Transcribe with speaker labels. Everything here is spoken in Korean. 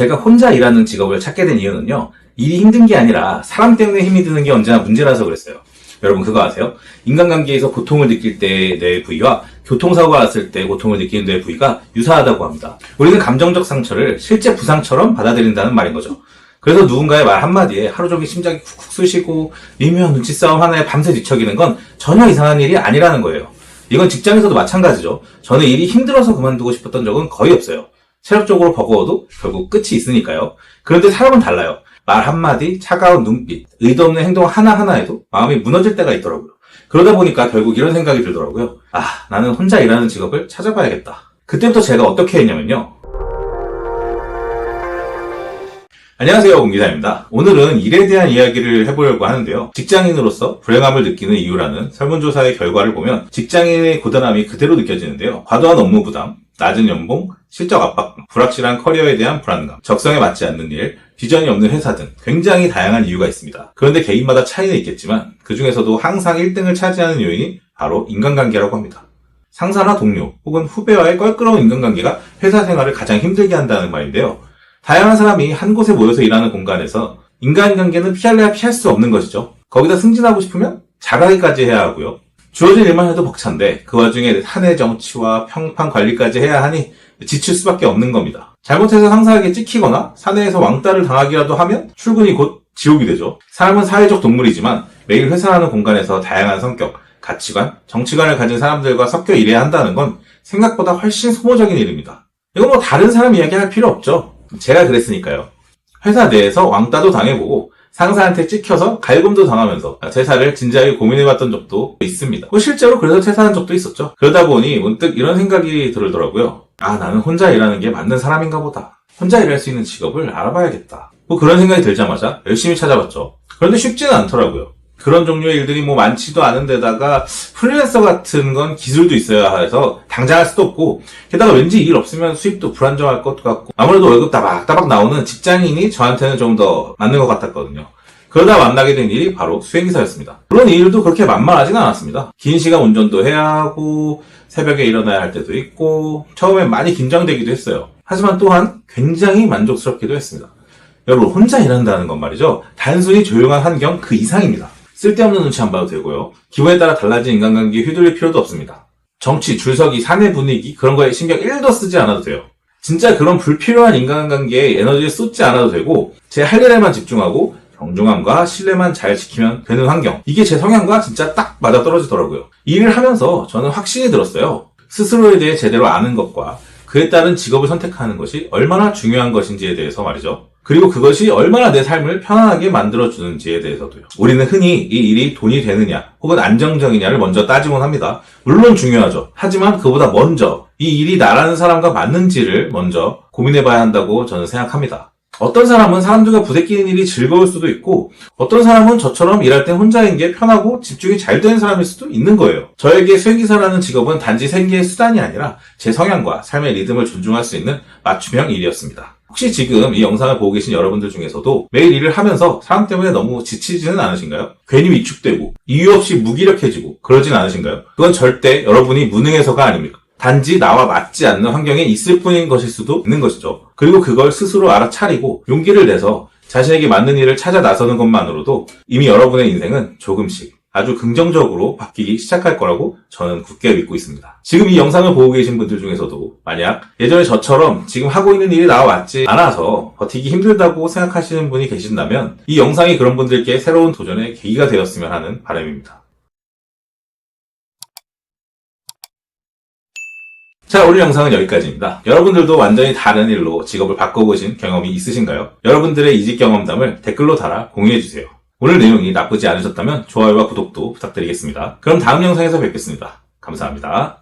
Speaker 1: 제가 혼자 일하는 직업을 찾게 된 이유는요, 일이 힘든 게 아니라 사람 때문에 힘이 드는 게 언제나 문제라서 그랬어요. 여러분 그거 아세요? 인간관계에서 고통을 느낄 때 뇌의 부위와 교통사고가 났을 때 고통을 느끼는 뇌의 부위가 유사하다고 합니다. 우리는 감정적 상처를 실제 부상처럼 받아들인다는 말인 거죠. 그래서 누군가의 말 한마디에 하루 종일 심장이 쿡쿡 쑤시고 미묘한 눈치 싸움 하나에 밤새 뒤척이는 건 전혀 이상한 일이 아니라는 거예요. 이건 직장에서도 마찬가지죠. 저는 일이 힘들어서 그만두고 싶었던 적은 거의 없어요. 체력적으로 버거워도 결국 끝이 있으니까요. 그런데 사람은 달라요. 말 한마디, 차가운 눈빛, 의도 없는 행동 하나하나에도 마음이 무너질 때가 있더라고요. 그러다 보니까 결국 이런 생각이 들더라고요. 나는 혼자 일하는 직업을 찾아봐야겠다. 그때부터 제가 어떻게 했냐면요. 안녕하세요, 공기사입니다. 오늘은 일에 대한 이야기를 해보려고 하는데요. 직장인으로서 불행함을 느끼는 이유라는 설문조사의 결과를 보면 직장인의 고단함이 그대로 느껴지는데요. 과도한 업무 부담, 낮은 연봉, 실적 압박, 불확실한 커리어에 대한 불안감, 적성에 맞지 않는 일, 비전이 없는 회사 등 굉장히 다양한 이유가 있습니다. 그런데 개인마다 차이는 있겠지만 그 중에서도 항상 1등을 차지하는 요인이 바로 인간관계라고 합니다. 상사나 동료 혹은 후배와의 껄끄러운 인간관계가 회사 생활을 가장 힘들게 한다는 말인데요. 다양한 사람이 한 곳에 모여서 일하는 공간에서 인간관계는 피할래야 피할 수 없는 것이죠. 거기다 승진하고 싶으면 잘하기까지 해야 하고요. 주어진 일만 해도 벅찬데 그 와중에 사내 정치와 평판 관리까지 해야 하니 지칠 수밖에 없는 겁니다. 잘못해서 상사에게 찍히거나 사내에서 왕따를 당하기라도 하면 출근이 곧 지옥이 되죠. 사람은 사회적 동물이지만 매일 회사라는 공간에서 다양한 성격, 가치관, 정치관을 가진 사람들과 섞여 일해야 한다는 건 생각보다 훨씬 소모적인 일입니다. 이건 다른 사람 이야기할 필요 없죠. 제가 그랬으니까요. 회사 내에서 왕따도 당해보고 상사한테 찍혀서 갈굼도 당하면서 퇴사를 진지하게 고민해봤던 적도 있습니다. 실제로 그래서 퇴사한 적도 있었죠. 그러다 보니 문득 이런 생각이 들더라고요. 나는 혼자 일하는 게 맞는 사람인가 보다. 혼자 일할 수 있는 직업을 알아봐야겠다. 그런 생각이 들자마자 열심히 찾아봤죠. 그런데 쉽지는 않더라고요. 그런 종류의 일들이 많지도 않은 데다가 프리랜서 같은 건 기술도 있어야 해서 당장 할 수도 없고, 게다가 왠지 일 없으면 수입도 불안정할 것 같고, 아무래도 월급 따박따박 나오는 직장인이 저한테는 좀 더 맞는 것 같았거든요. 그러다 만나게 된 일이 바로 수행기사였습니다. 물론 이 일도 그렇게 만만하진 않았습니다. 긴 시간 운전도 해야 하고 새벽에 일어나야 할 때도 있고 처음엔 많이 긴장되기도 했어요. 하지만 또한 굉장히 만족스럽기도 했습니다. 여러분, 혼자 일한다는 건 말이죠, 단순히 조용한 환경 그 이상입니다. 쓸데없는 눈치 안 봐도 되고요. 기분에 따라 달라진 인간관계에 휘둘릴 필요도 없습니다. 정치, 줄서기, 사내 분위기 그런 거에 신경 1도 쓰지 않아도 돼요. 진짜 그런 불필요한 인간관계에 에너지를 쏟지 않아도 되고 제 할 일에만 집중하고 정중함과 신뢰만 잘 지키면 되는 환경, 이게 제 성향과 진짜 딱 맞아떨어지더라고요. 이 일을 하면서 저는 확신이 들었어요. 스스로에 대해 제대로 아는 것과 그에 따른 직업을 선택하는 것이 얼마나 중요한 것인지에 대해서 말이죠. 그리고 그것이 얼마나 내 삶을 편안하게 만들어주는지에 대해서도요. 우리는 흔히 이 일이 돈이 되느냐 혹은 안정적이냐를 먼저 따지곤 합니다. 물론 중요하죠. 하지만 그보다 먼저 이 일이 나라는 사람과 맞는지를 먼저 고민해봐야 한다고 저는 생각합니다. 어떤 사람은 사람들과 부대끼는 일이 즐거울 수도 있고 어떤 사람은 저처럼 일할 때 혼자인 게 편하고 집중이 잘 되는 사람일 수도 있는 거예요. 저에게 수행기사라는 직업은 단지 생계의 수단이 아니라 제 성향과 삶의 리듬을 존중할 수 있는 맞춤형 일이었습니다. 혹시 지금 이 영상을 보고 계신 여러분들 중에서도 매일 일을 하면서 사람 때문에 너무 지치지는 않으신가요? 괜히 위축되고 이유 없이 무기력해지고 그러진 않으신가요? 그건 절대 여러분이 무능해서가 아닙니다. 단지 나와 맞지 않는 환경에 있을 뿐인 것일 수도 있는 것이죠. 그리고 그걸 스스로 알아차리고 용기를 내서 자신에게 맞는 일을 찾아 나서는 것만으로도 이미 여러분의 인생은 조금씩 아주 긍정적으로 바뀌기 시작할 거라고 저는 굳게 믿고 있습니다. 지금 이 영상을 보고 계신 분들 중에서도 만약 예전에 저처럼 지금 하고 있는 일이 나와 맞지 않아서 버티기 힘들다고 생각하시는 분이 계신다면 이 영상이 그런 분들께 새로운 도전의 계기가 되었으면 하는 바람입니다. 자, 오늘 영상은 여기까지입니다. 여러분들도 완전히 다른 일로 직업을 바꿔보신 경험이 있으신가요? 여러분들의 이직 경험담을 댓글로 달아 공유해주세요. 오늘 내용이 나쁘지 않으셨다면 좋아요와 구독도 부탁드리겠습니다. 그럼 다음 영상에서 뵙겠습니다. 감사합니다.